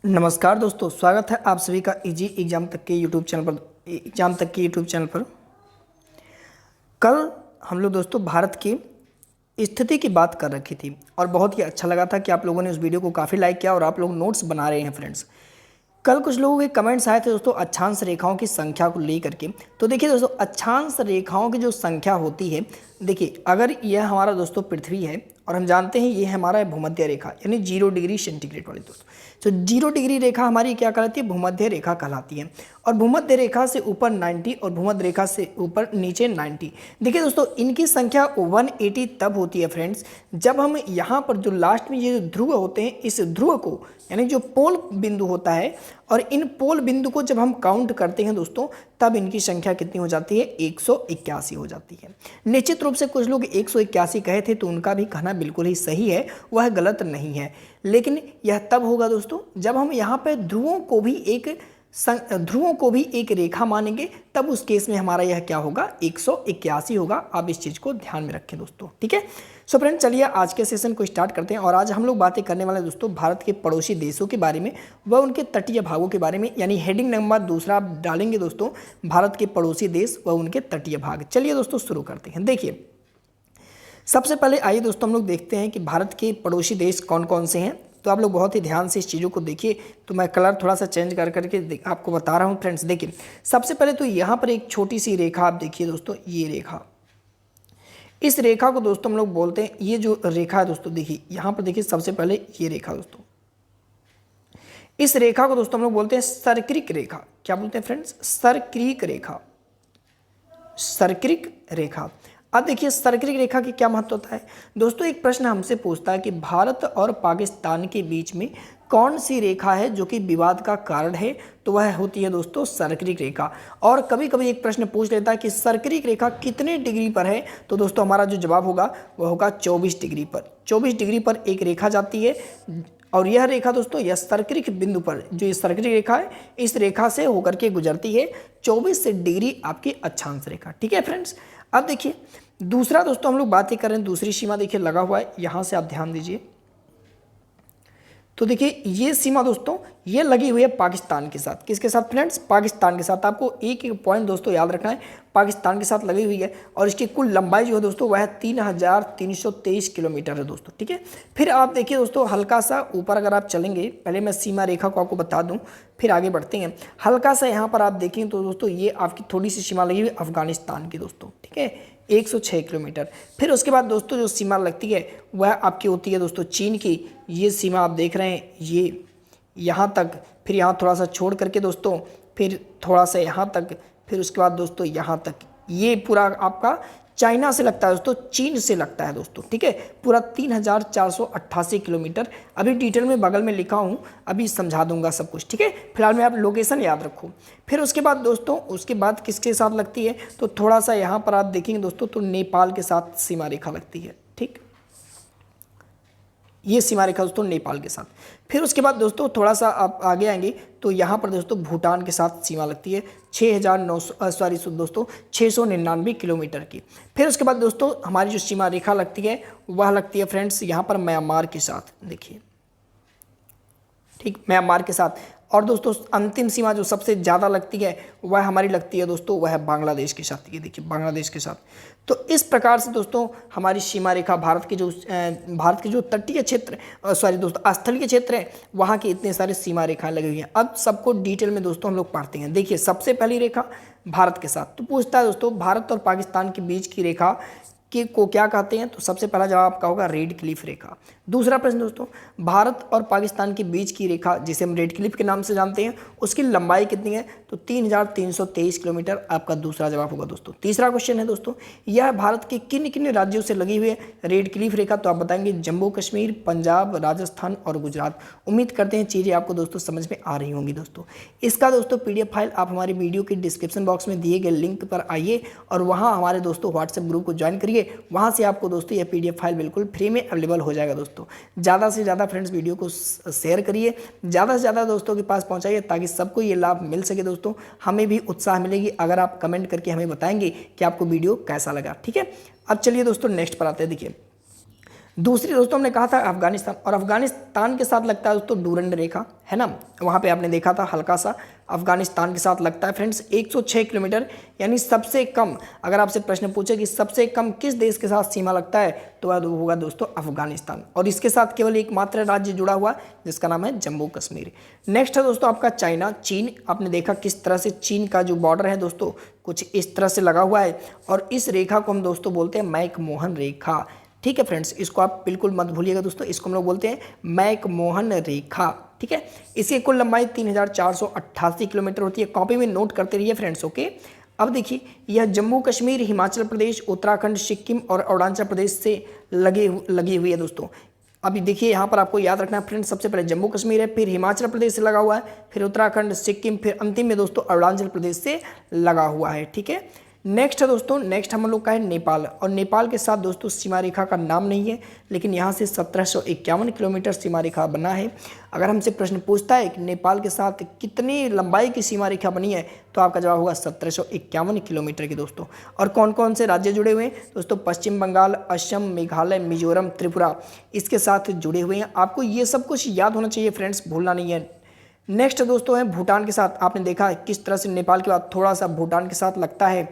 नमस्कार दोस्तों, स्वागत है आप सभी का इजी एग्जाम तक के यूट्यूब चैनल पर। कल हम लोग दोस्तों भारत की स्थिति की बात कर रखी थी और बहुत ही अच्छा लगा था कि आप लोगों ने उस वीडियो को काफ़ी लाइक किया और आप लोग नोट्स बना रहे हैं फ्रेंड्स। कल कुछ लोगों के कमेंट्स आए थे दोस्तों अक्षांश रेखाओं की संख्या को लेकर के। तो देखिए दोस्तों, अक्षांश रेखाओं की जो संख्या होती है, देखिए अगर यह हमारा दोस्तों पृथ्वी है और हम जानते हैं ये हमारा भूमध्य रेखा यानी 0 डिग्री सेंटीग्रेड वाली दोस्तों। तो 0 डिग्री रेखा हमारी क्या कहलाती है? भूमध्य रेखा कहलाती है। और भूमध्य रेखा से ऊपर 90 और भूमध्य रेखा से ऊपर नीचे 90। देखिए दोस्तों, इनकी संख्या 180 तब होती है फ्रेंड्स जब हम यहाँ पर जो लास्ट में ये ध्रुव होते हैं, इस ध्रुव को यानी जो पोल बिंदु होता है, और इन पोल बिंदु को जब हम काउंट करते हैं दोस्तों, तब इनकी संख्या कितनी हो जाती है? 181 हो जाती है। निश्चित रूप से कुछ लोग 181 कहे थे, तो उनका भी कहना बिल्कुल ही सही है, वह गलत नहीं है। लेकिन यह तब होगा दोस्तों जब हम यहाँ पर ध्रुवों को भी एक रेखा मानेंगे, तब उस केस में हमारा यह क्या होगा? 181 होगा। आप इस चीज़ को ध्यान में रखें दोस्तों, ठीक है। सो फ्रेंड, चलिए आज के सेशन को स्टार्ट करते हैं। और आज हम लोग बातें करने वाले दोस्तों भारत के पड़ोसी देशों के बारे में व उनके तटीय भागों के बारे में, यानी हेडिंग नंबर दूसरा आप डालेंगे दोस्तों, भारत के पड़ोसी देश व उनके तटीय भाग। चलिए दोस्तों शुरू करते हैं। देखिए, सबसे पहले आइए दोस्तों हम लोग देखते हैं कि भारत के पड़ोसी देश कौन कौन से हैं। तो आप लोग बहुत ही ध्यान से इस चीज़ों को देखिए। तो मैं कलर थोड़ा सा चेंज कर करके आपको बता रहा हूँ फ्रेंड्स। देखिए, सबसे पहले तो यहाँ पर एक छोटी सी रेखा आप देखिए दोस्तों, ये रेखा, इस रेखा को दोस्तों हम लोग बोलते हैं, ये जो रेखा है दोस्तों, देखिए यहाँ पर देखिए, सबसे पहले ये रेखा दोस्तों, इस रेखा को दोस्तों हम लोग बोलते हैं सर्किक रेखा। क्या बोलते हैं फ्रेंड्स? सर्किक रेखा, सर्किक रेखा। अब देखिए, सर्किक रेखा की क्या महत्वता है दोस्तों। एक प्रश्न हमसे पूछता है कि भारत और पाकिस्तान के बीच में कौन सी रेखा है जो कि विवाद का कारण है, तो वह होती है दोस्तों सर्किक रेखा। और कभी कभी एक प्रश्न पूछ लेता है कि सर्किक रेखा कितने डिग्री पर है, तो दोस्तों हमारा जो जवाब होगा वह होगा 24 डिग्री पर। 24 डिग्री पर एक रेखा जाती है, और यह रेखा दोस्तों, यह सर्किक बिंदु पर जो ये सर्किक रेखा है, इस रेखा से होकर के गुजरती है 24 डिग्री आपकी अक्षांश रेखा, ठीक है फ्रेंड्स। अब देखिए दूसरा दोस्तों हम लोग बातें कर रहे हैं, दूसरी सीमा देखिए लगा हुआ है, यहाँ से आप ध्यान दीजिए। तो देखिए ये सीमा दोस्तों, ये लगी हुई है पाकिस्तान के साथ। किसके साथ फ्रेंड्स? पाकिस्तान के साथ। आपको एक एक पॉइंट दोस्तों याद रखना है, पाकिस्तान के साथ लगी हुई है। और इसकी कुल लंबाई जो है दोस्तों, वह 3323 किलोमीटर है दोस्तों, ठीक है। फिर आप देखिए दोस्तों, हल्का सा ऊपर अगर आप चलेंगे, पहले मैं सीमा रेखा को आपको बता दूं, फिर आगे बढ़ते हैं। हल्का सा यहाँ पर आप देखें तो दोस्तों, ये आपकी थोड़ी सी सीमा लगी हुई है अफगानिस्तान की दोस्तों, ठीक है, 106 किलोमीटर। फिर उसके बाद दोस्तों जो सीमा लगती है वह आपकी होती है दोस्तों चीन की। ये सीमा आप देख रहे हैं, ये यहाँ तक, फिर यहाँ थोड़ा सा छोड़ करके दोस्तों, फिर थोड़ा सा यहाँ तक, फिर उसके बाद दोस्तों यहाँ तक। ये पूरा आपका चाइना से लगता है दोस्तों, चीन से लगता है दोस्तों, ठीक है। पूरा 3488 किलोमीटर। अभी डिटेल में बगल में लिखा हूँ, अभी समझा दूंगा सब कुछ, ठीक है। फिलहाल में आप लोकेशन याद रखो। फिर उसके बाद दोस्तों, उसके बाद किसके साथ लगती है, तो थोड़ा सा यहाँ पर आप देखेंगे दोस्तों, तो नेपाल के साथ सीमा रेखा लगती है, ठीक। ये सीमा रेखा दोस्तों नेपाल के साथ। फिर उसके बाद दोस्तों थोड़ा सा आप आगे आएंगे तो यहाँ पर दोस्तों भूटान के साथ सीमा लगती है 699 किलोमीटर की। फिर उसके बाद दोस्तों हमारी जो सीमा रेखा लगती है वह लगती है फ्रेंड्स यहाँ पर म्यांमार के साथ, देखिए, ठीक, म्यांमार के साथ। और दोस्तों अंतिम सीमा जो सबसे ज़्यादा लगती है वह हमारी लगती है दोस्तों, वह बांग्लादेश के साथ, ये देखिए बांग्लादेश के साथ। तो इस प्रकार से दोस्तों हमारी सीमा रेखा भारत के जो तटीय क्षेत्र, दोस्तों स्थलीय क्षेत्र है, वहाँ की इतने सारे सीमा रेखाएं लगी हुई हैं। अब सबको डिटेल में दोस्तों हम लोग पढ़ते हैं। देखिए सबसे पहली रेखा भारत के साथ, तो पूछता है दोस्तों भारत और पाकिस्तान के बीच की रेखा को क्या कहते हैं, तो सबसे पहला जवाब आपका होगा रेड क्लिफ रेखा। दूसरा प्रश्न दोस्तों, भारत और पाकिस्तान के बीच की रेखा जिसे हम रेड क्लिफ के नाम से जानते हैं, उसकी लंबाई कितनी है, तो 3323 किलोमीटर आपका दूसरा जवाब होगा दोस्तों। तीसरा क्वेश्चन है दोस्तों, यह भारत के किन किन राज्यों से लगी हुई है रेड क्लिफ रेखा, तो आप बताएंगे जम्मू कश्मीर, पंजाब, राजस्थान और गुजरात। उम्मीद करते हैं चीज़ें आपको दोस्तों समझ में आ रही होंगी दोस्तों। इसका दोस्तों PDF फाइल आप हमारे वीडियो के डिस्क्रिप्शन बॉक्स में दिए गए लिंक पर आइए और वहाँ हमारे दोस्तों व्हाट्सएप ग्रुप को ज्वाइन करिए। वहाँ से आपको दोस्तों यह PDF फाइल बिल्कुल फ्री में अवेलेबल हो जाएगा दोस्तों। ज़्यादा से ज़्यादा फ्रेंड्स वीडियो को शेयर करिए, ज़्यादा से ज़्यादा दोस्तों के पास पहुँचाइए ताकि सबको ये लाभ मिल सके दोस्तों। हमें भी उत्साह मिलेगी अगर आप कमेंट करके हमें बताएंगे कि आपको वीडियो कैसा लगा, ठीक है। अब चलिए दोस्तों नेक्स्ट पर आते हैं। देखिए दूसरी दोस्तों हमने कहा था अफगानिस्तान, और अफगानिस्तान के साथ लगता है दोस्तों डूरंड रेखा, है ना, वहाँ पे आपने देखा था हल्का सा अफगानिस्तान के साथ लगता है फ्रेंड्स 106 किलोमीटर, यानी सबसे कम। अगर आपसे प्रश्न पूछे कि सबसे कम किस देश के साथ सीमा लगता है, तो वह होगा दोस्तों अफगानिस्तान, और इसके साथ केवल एकमात्र राज्य जुड़ा हुआ जिसका नाम है जम्मू कश्मीर। नेक्स्ट है दोस्तों आपका चाइना, चीन। आपने देखा किस तरह से चीन का जो बॉर्डर है दोस्तों कुछ इस तरह से लगा हुआ है, और इस रेखा को हम दोस्तों बोलते हैं मैकमोहन रेखा। ठीक है फ्रेंड्स, इसको आप बिल्कुल मत भूलिएगा दोस्तों, इसको हम लोग बोलते हैं मैकमोहन रेखा। ठीक है, इसकी कुल लंबाई 3488 किलोमीटर होती है। कॉपी में नोट करते रहिए फ्रेंड्स, ओके। अब देखिए, यह जम्मू कश्मीर, हिमाचल प्रदेश, उत्तराखंड, सिक्किम और अरुणाचल प्रदेश से लगी हुई है दोस्तों। अभी देखिए यहाँ पर आपको याद रखना है फ्रेंड्स, सबसे पहले जम्मू कश्मीर है, फिर हिमाचल प्रदेश से लगा हुआ है, फिर उत्तराखंड, सिक्किम, फिर अंतिम में दोस्तों अरुणाचल प्रदेश से लगा हुआ है। ठीक है, नेक्स्ट है दोस्तों, नेक्स्ट हम लोग का है नेपाल, और नेपाल के साथ दोस्तों सीमा रेखा का नाम नहीं है, लेकिन यहाँ से 1751 किलोमीटर सीमा रेखा बना है। अगर हमसे प्रश्न पूछता है कि नेपाल के साथ कितनी लंबाई की सीमा रेखा बनी है, तो आपका जवाब होगा 1751 किलोमीटर की दोस्तों। और कौन कौन से राज्य जुड़े हुए हैं दोस्तों? पश्चिम बंगाल, असम, मेघालय, मिजोरम, त्रिपुरा इसके साथ जुड़े हुए हैं। आपको ये सब कुछ याद होना चाहिए फ्रेंड्स, भूलना नहीं है। नेक्स्ट दोस्तों है भूटान के साथ। आपने देखा किस तरह से नेपाल के बाद थोड़ा सा भूटान के साथ लगता है,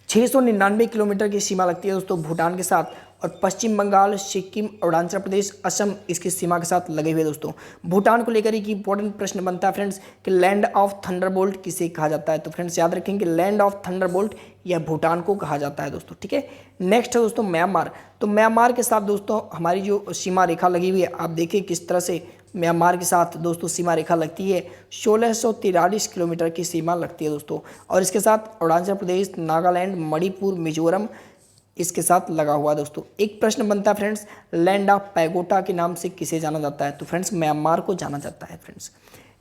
699 किलोमीटर की सीमा लगती है दोस्तों भूटान के साथ, और पश्चिम बंगाल, सिक्किम, अरुणाचल प्रदेश, असम इसकी सीमा के साथ लगे हुए दोस्तों। भूटान को लेकर एक इंपॉर्टेंट प्रश्न बनता है फ्रेंड्स कि लैंड ऑफ थंडरबोल्ट किसे कहा जाता है, तो फ्रेंड्स याद रखेंगे लैंड ऑफ थंडरबोल्ट यह भूटान को कहा जाता है दोस्तों। ठीक है, नेक्स्ट है दोस्तों म्यांमार। तो म्यांमार के साथ दोस्तों हमारी जो सीमा रेखा लगी हुई है, आप देखिए किस तरह से म्यांमार के साथ दोस्तों सीमा रेखा लगती है, 1643 किलोमीटर की सीमा लगती है दोस्तों, और इसके साथ अरुणाचल प्रदेश, नागालैंड, मणिपुर, मिजोरम इसके साथ लगा हुआ है दोस्तों। एक प्रश्न बनता है फ्रेंड्स, लैंड ऑफ पैगोटा के नाम से किसे जाना जाता है, तो फ्रेंड्स म्यांमार को जाना जाता है फ्रेंड्स।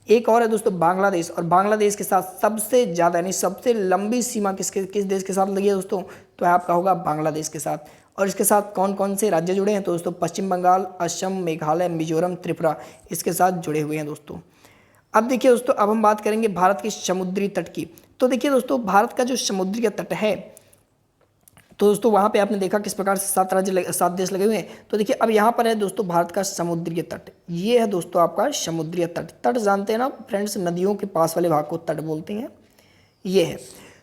एक और है दोस्तों बांग्लादेश, और बांग्लादेश के साथ सबसे ज़्यादा यानी सबसे लंबी सीमा किस देश के साथ लगी है दोस्तों, तो आपका होगा बांग्लादेश के साथ। और इसके साथ कौन कौन से राज्य जुड़े हैं, तो दोस्तों पश्चिम बंगाल, असम, मेघालय, मिजोरम, त्रिपुरा इसके साथ जुड़े हुए हैं दोस्तों। अब देखिए दोस्तों, अब हम बात करेंगे भारत के समुद्री तट की। तो देखिए दोस्तों, भारत का जो समुद्री तट है, तो दोस्तों वहाँ पे आपने देखा किस प्रकार से 7 देश लगे हुए हैं। तो देखिए अब यहाँ पर है दोस्तों भारत का समुद्री तट, ये है दोस्तों आपका समुद्री तट। तट जानते हैं ना फ्रेंड्स, नदियों के पास वाले भाग को तट बोलते हैं, ये है।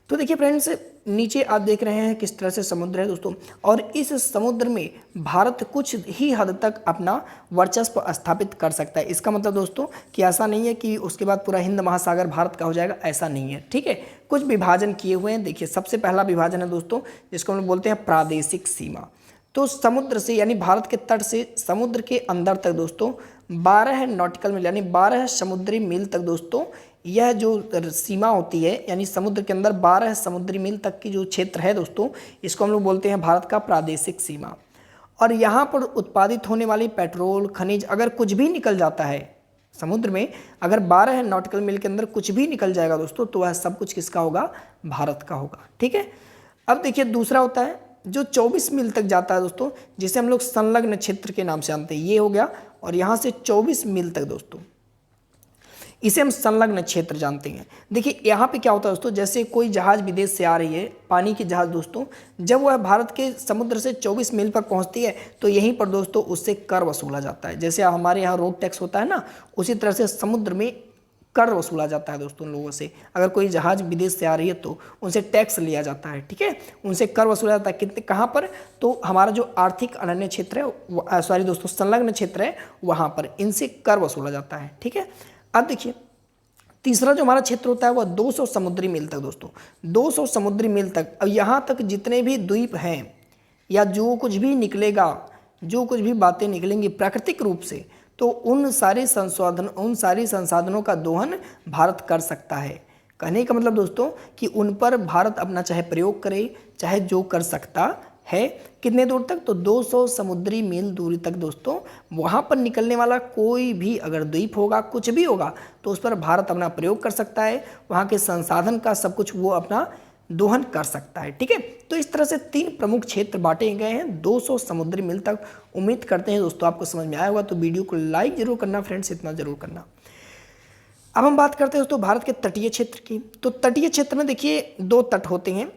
तो देखिए फ्रेंड्स, नीचे आप देख रहे हैं किस तरह से समुद्र है दोस्तों, और इस समुद्र में भारत कुछ ही हद तक अपना वर्चस्व स्थापित कर सकता है। इसका मतलब दोस्तों कि ऐसा नहीं है कि उसके बाद पूरा हिंद महासागर भारत का हो जाएगा, ऐसा नहीं है। ठीक है, कुछ विभाजन किए हुए हैं। देखिए सबसे पहला विभाजन है दोस्तों जिसको हम लोग बोलते हैं प्रादेशिक सीमा। तो समुद्र से यानी भारत के तट से समुद्र के अंदर तक दोस्तों 12 नॉटिकल मील यानी 12 समुद्री मील तक दोस्तों यह जो सीमा होती है, यानी समुद्र के अंदर 12 समुद्री मील तक की जो क्षेत्र है दोस्तों, इसको हम लोग बोलते हैं भारत का प्रादेशिक सीमा। और यहाँ पर उत्पादित होने वाली पेट्रोल, खनिज अगर कुछ भी निकल जाता है समुद्र में, अगर 12 नॉटिकल मील के अंदर कुछ भी निकल जाएगा दोस्तों, तो वह सब कुछ किसका होगा? भारत का होगा। ठीक है, अब देखिए दूसरा होता है जो 24 मील तक जाता है दोस्तों, जिसे हम लोग संलग्न क्षेत्र के नाम से जानते हैं, ये हो गया। और यहाँ से 24 मील तक दोस्तों इसे हम संलग्न क्षेत्र जानते हैं। देखिए यहाँ पे क्या होता है दोस्तों, जैसे कोई जहाज़ विदेश से आ रही है, पानी की जहाज़ दोस्तों, जब वह भारत के समुद्र से 24 मील पर पहुँचती है, तो यहीं पर दोस्तों उससे कर वसूला जाता है। जैसे हमारे यहाँ रोड टैक्स होता है ना, उसी तरह से समुद्र में कर वसूला जाता है दोस्तों उन लोगों से। अगर कोई जहाज़ विदेश से आ रही है तो उनसे टैक्स लिया जाता है। ठीक है, उनसे कर वसूला जाता है। कितने, कहाँ पर? तो हमारा जो आर्थिक अनन्य क्षेत्र है, सॉरी दोस्तों संलग्न क्षेत्र है, वहाँ पर इनसे कर वसूला जाता है। ठीक है, अब देखिए तीसरा जो हमारा क्षेत्र होता है वह 200 समुद्री मील तक दोस्तों, 200 समुद्री मील तक। अब यहाँ तक जितने भी द्वीप हैं या जो कुछ भी निकलेगा, जो कुछ भी बातें निकलेंगी प्राकृतिक रूप से, तो उन सारी संसाधनों का दोहन भारत कर सकता है। कहने का मतलब दोस्तों कि उन पर भारत अपना चाहे प्रयोग करे, चाहे जो कर सकता है। कितने दूर तक? तो 200 समुद्री मील दूरी तक दोस्तों। वहाँ पर निकलने वाला कोई भी अगर द्वीप होगा, कुछ भी होगा, तो उस पर भारत अपना प्रयोग कर सकता है। वहाँ के संसाधन का सब कुछ वो अपना दोहन कर सकता है। ठीक है, तो इस तरह से 3 प्रमुख क्षेत्र बांटे गए हैं 200 समुद्री मील तक। उम्मीद करते हैं दोस्तों आपको समझ में आया होगा। तो वीडियो को लाइक जरूर करना फ्रेंड्स, इतना जरूर करना। अब हम बात करते हैं दोस्तों भारत के तटीय क्षेत्र की। तो तटीय क्षेत्र में देखिए 2 तट होते हैं।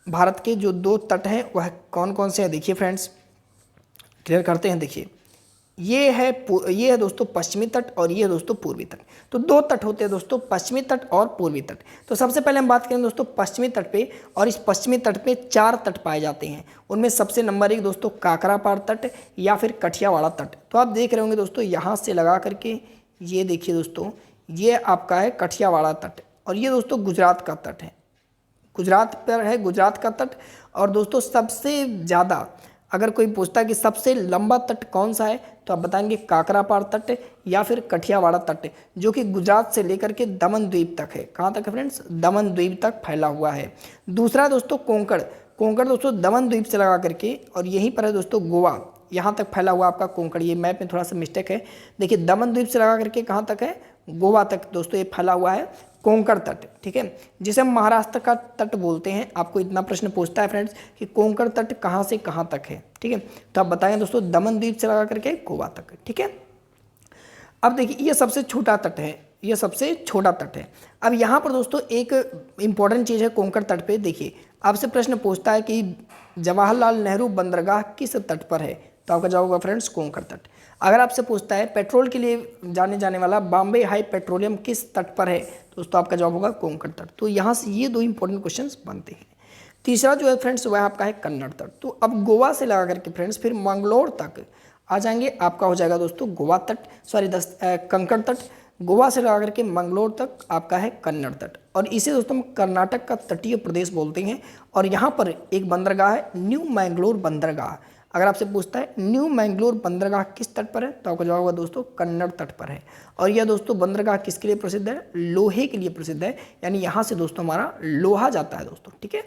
भारत के जो 2 तट हैं वह कौन कौन से हैं देखिए फ्रेंड्स। क्लियर करते हैं। देखिए ये है दोस्तों पश्चिमी तट और ये है दोस्तों पूर्वी तट। तो दो तट होते हैं दोस्तों, पश्चिमी तट और पूर्वी तट। तो सबसे पहले हम बात करें दोस्तों पश्चिमी तट पे, और इस पश्चिमी तट पे 4 तट पाए जाते हैं। उनमें सबसे नंबर 1 दोस्तों काकरापार तट या फिर कठियावाड़ा तट। तो आप देख रहे होंगे दोस्तों यहाँ से लगा करके, ये देखिए दोस्तों ये आपका है कठियावाड़ा तट, और ये दोस्तों गुजरात का तट है, गुजरात पर है गुजरात का तट। और दोस्तों सबसे ज़्यादा अगर कोई पूछता है कि सबसे लंबा तट कौन सा है, तो आप बताएंगे काकरापार तट या फिर कठियावाड़ा तट, जो कि गुजरात से लेकर के दमन द्वीप तक है। कहाँ तक है फ्रेंड्स? दमन द्वीप तक फैला हुआ है। दूसरा दोस्तों कोंकण, कोंकण दोस्तों दमन द्वीप से लगा करके, और यहीं पर है दोस्तों गोवा, यहाँ तक फैला हुआ आपका कोंकण। ये मैप में थोड़ा सा मिस्टेक है, देखिए दमन द्वीप से लगा करके कहाँ तक है? गोवा तक दोस्तों ये फैला हुआ है कोंकण तट, ठीक है, जिसे हम महाराष्ट्र का तट बोलते हैं। आपको इतना प्रश्न पूछता है फ्रेंड्स कि कोंकण तट कहाँ से कहाँ तक है, ठीक है, तो आप बताएंगे दोस्तों दमन द्वीप से लगा करके गोवा तक, ठीक है। अब देखिए ये सबसे छोटा तट है, ये सबसे छोटा तट है। अब यहाँ पर दोस्तों एक इम्पॉर्टेंट चीज़ है कोंकण तट पे। देखिए आपसे प्रश्न पूछता है कि जवाहरलाल नेहरू बंदरगाह किस तट पर है, तो आपका जवाब होगा फ्रेंड्स कोंकण तट। अगर आपसे पूछता है पेट्रोल के लिए जाने जाने वाला बॉम्बे हाई पेट्रोलियम किस तट पर है, तो दोस्तों आपका जवाब होगा कोंकण तट। तो यहाँ से ये 2 इंपॉर्टेंट क्वेश्चंस बनते हैं। तीसरा जो है फ्रेंड्स वह आपका है कन्नड़ तट। तो अब गोवा से लगा करके फ्रेंड्स फिर मंगलोर तक आ जाएंगे, आपका हो जाएगा दोस्तों गोवा तट, सॉरी कंकड़ तट। गोवा से लगा करके मंगलोर तक आपका है कन्नड़ तट, और इसे दोस्तों हम कर्नाटक का तटीय प्रदेश बोलते हैं। और यहाँ पर एक बंदरगाह है न्यू मैंगलोर बंदरगाह। अगर आपसे पूछता है न्यू मैंगलोर बंदरगाह किस तट पर है, तो आपका जवाब होगा दोस्तों कन्नड़ तट पर है। और यह दोस्तों बंदरगाह किसके लिए प्रसिद्ध है? लोहे के लिए प्रसिद्ध है, यानी यहाँ से दोस्तों हमारा लोहा जाता है दोस्तों, ठीक है।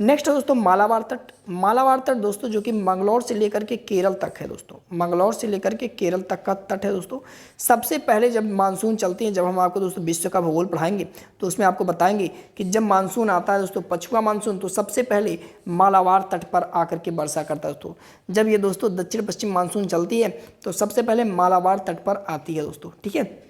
नेक्स्ट है दोस्तों मालाबार तट। मालाबार तट दोस्तों जो कि मंगलौर से लेकर के केरल तक है दोस्तों, मंगलौर से लेकर के केरल तक का तट है दोस्तों। सबसे पहले जब मानसून चलती है, जब हम आपको दोस्तों विश्व का भूगोल पढ़ाएंगे तो उसमें आपको बताएंगे कि जब मानसून आता है दोस्तों पछुआ मानसून, तो सबसे पहले मालाबार तट पर आकर के वर्षा करता है दोस्तों। जब ये दोस्तों दक्षिण पश्चिम मानसून चलती है तो सबसे पहले मालाबार तट पर आती है दोस्तों, ठीक है।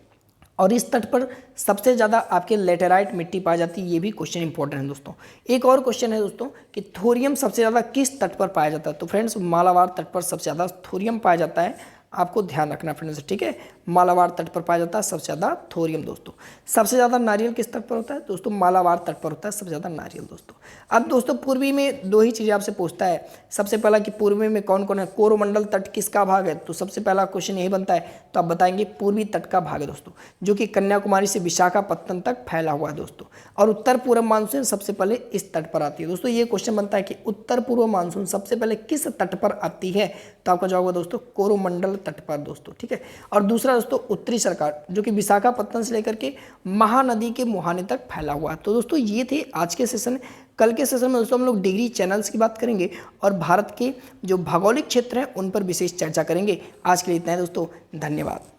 और इस तट पर सबसे ज़्यादा आपके लेटेराइट मिट्टी पाई जाती है, ये भी क्वेश्चन इंपॉर्टेंट है दोस्तों। एक और क्वेश्चन है दोस्तों कि थोरियम सबसे ज़्यादा किस तट पर पाया जाता है, तो फ्रेंड्स मालाबार तट पर सबसे ज़्यादा थोरियम पाया जाता है। आपको ध्यान रखना फ्रेंड्स, ठीक है, मालाबार तट पर पाया जाता है सबसे ज़्यादा थोरियम दोस्तों। सबसे ज़्यादा नारियल किस तट पर होता है दोस्तों? मालाबार तट पर होता है सबसे ज़्यादा नारियल दोस्तों। अब दोस्तों पूर्वी में 2 ही चीज़ें आपसे पूछता है। सबसे पहला कि पूर्वी में कौन कौन है? कोरोमंडल तट किसका भाग है? तो सबसे पहला क्वेश्चन यही बनता है, तो आप बताएंगे पूर्वी तट का भाग है दोस्तों, जो कि कन्याकुमारी से विशाखापत्तनम तक फैला हुआ है दोस्तों। और उत्तर पूर्व मानसून सबसे पहले इस तट पर आती है दोस्तों। ये क्वेश्चन बनता है कि उत्तर पूर्व मानसून सबसे पहले किस तट पर आती है, तो आपका जवाब होगा दोस्तों कोरोमंडल तट पर दोस्तों, ठीक है। और दूसरा दोस्तों उत्तरी सरकार, जो कि विशाखापत्तनम से लेकर के महानदी के मुहाने तक फैला हुआ है। तो दोस्तों ये थे आज के सेशन। कल के सेशन में दोस्तों हम लोग डिग्री चैनल्स की बात करेंगे और भारत के जो भौगोलिक क्षेत्र हैं उन पर विशेष चर्चा करेंगे। आज के लिए इतना है दोस्तों, धन्यवाद।